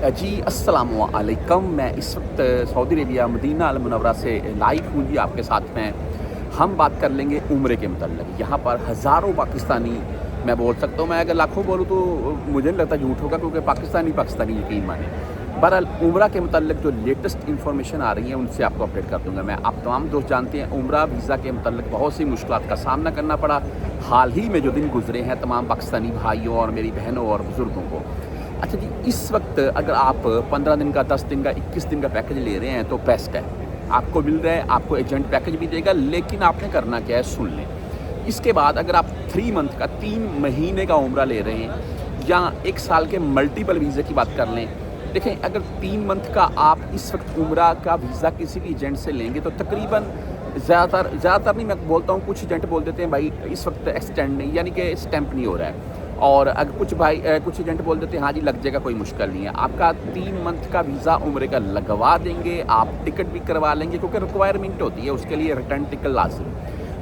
जी अस्सलाम वालेकुम। मैं इस वक्त सऊदी अरेबिया मदीना अल मुनव्वरा से लाइव हूँ जी आपके साथ में। हम बात कर लेंगे उम्रे के मतलब। यहाँ पर हज़ारों पाकिस्तानी, मैं बोल सकता हूँ, मैं अगर लाखों बोलूँ तो मुझे नहीं लगता झूठ होगा, क्योंकि पाकिस्तानी यकीन माने। बहरहाल उम्रा के मतलब जो लेटेस्ट इन्फॉर्मेशन आ रही है उनसे आपको अपडेट कर दूँगा मैं। आप तमाम दोस्त जानते हैं उम्रा वीज़ा के मतलब बहुत सी मुश्किलात का सामना करना पड़ा। हाल ही में जो दिन गुजरे हैं तमाम पाकिस्तानी भाइयों और मेरी बहनों और बुज़ुर्गों को। अच्छा जी, इस वक्त अगर आप 15 दिन का, 10 दिन का, 21 दिन का पैकेज ले रहे हैं तो बेस्ट है। आपको मिल रहा है, आपको एजेंट पैकेज भी देगा, लेकिन आपने करना क्या है सुन लें। इसके बाद अगर आप 3 मंथ का, 3 महीने का उम्रा ले रहे हैं या 1 साल के मल्टीपल वीज़े की बात कर लें। देखें, अगर 3 मंथ का आप इस वक्त उम्रा का वीज़ा किसी भी एजेंट से लेंगे तो तकरीबन ज़्यादातर नहीं, मैं बोलता हूँ, कुछ एजेंट बोल देते हैं भाई इस वक्त एक्सटेंड नहीं, यानी कि स्टैंप नहीं हो रहा है। और अगर कुछ एजेंट बोल देते हैं हाँ जी लग जाएगा, कोई मुश्किल नहीं है। आपका 3 मंथ का वीज़ा उम्रे का लगवा देंगे, आप टिकट भी करवा लेंगे, क्योंकि रिक्वायरमेंट होती है उसके लिए रिटर्न टिकट लाजिम।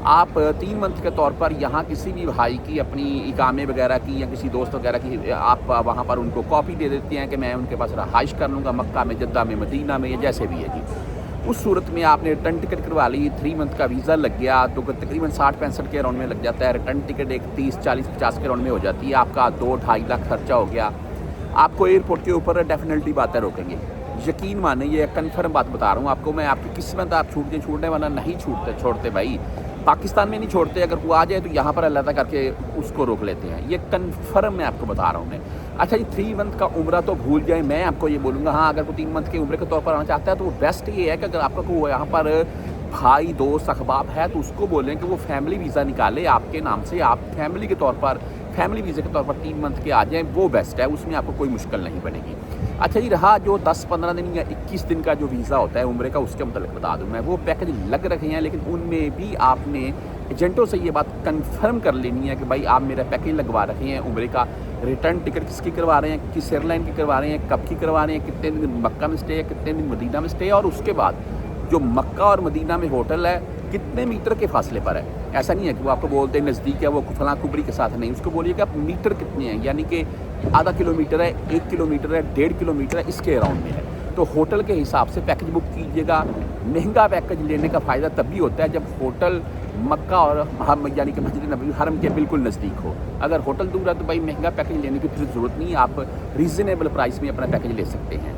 आप 3 मंथ के तौर पर यहाँ किसी भी भाई की अपनी इकामे वगैरह की या किसी दोस्त वगैरह की आप वहाँ पर उनको कॉपी दे देते हैं कि मैं उनके पास रहाइश कर लूँगा मक्का में, जद्दा में, मदीना में, या जैसे भी है जी। उस सूरत में आपने रिटर्न टिकट करवा ली, 3 मंथ का वीज़ा लग गया तो तकरीबन 60-65 के अराउंड में लग जाता है। रिटर्न टिकट एक 30-40-50 के अराउंड में हो जाती है। आपका 2-2.5 लाख खर्चा हो गया। आपको एयरपोर्ट के ऊपर डेफिनेटली बातें रोकेंगे, यकीन माने, ये कन्फर्म बात बता रहा हूँ आपको मैं। आपकी किस्मत, आप छूटने वाला नहीं छोड़ते भाई। पाकिस्तान में नहीं छोड़ते, अगर वो आ जाए तो यहाँ पर अलग करके उसको रोक लेते हैं। ये कन्फर्म मैं आपको बता रहा हूँ मैं। अच्छा जी, 3 मंथ का उम्रा तो भूल जाए, मैं आपको ये बोलूँगा हाँ, अगर कोई 3 मंथ के उम्रे के तौर पर आना चाहता है तो वो बेस्ट ये है कि अगर आपका कोई यहाँ पर भाई, दोस्त, अहबाब है तो उसको बोलें कि वो फैमिली वीज़ा निकाले आपके नाम से, आप फैमिली के तौर पर, फैमिली वीज़े के तौर पर 3 मंथ के आ जाएँ, वो बेस्ट है। उसमें आपको कोई मुश्किल नहीं बनेगी। अच्छा जी, रहा जो 10-15 दिन या 21 दिन का जो वीज़ा होता है उम्रे का, उसके मतलब बता दूँ मैं। वो पैकेज लग रखे हैं, लेकिन उनमें भी आपने एजेंटों से ये बात कंफर्म कर लेनी है कि भाई आप मेरा पैकेज लगवा रखे हैं उम्रे का। रिटर्न टिकट किसकी करवा रहे हैं, किस एयरलाइन की करवा रहे हैं, कब की करवा रहे हैं, कितने दिन मक्का में स्टे है, कितने दिन मदीना में स्टे है, और उसके बाद जो मक्का और मदीना में होटल है कितने मीटर के फासले पर है। ऐसा नहीं है कि वो आपको बोलते हैं नज़दीक है, वो फलां कुबरी के साथ नहीं। उसको बोलिए कि आप मीटर कितने हैं, यानी कि आधा किलोमीटर है, 1 किलोमीटर है, 1.5 किलोमीटर है, इसके अराउंड में है। तो होटल के हिसाब से पैकेज बुक कीजिएगा। महंगा पैकेज लेने का फ़ायदा तभी होता है जब होटल मक्का और हम यानी कि मस्जिद नबी हरम के बिल्कुल नज़दीक हो। अगर होटल दूर है तो भाई महंगा पैकेज लेने की फिर ज़रूरत नहीं है, आप रीज़नेबल प्राइस में अपना पैकेज ले सकते हैं।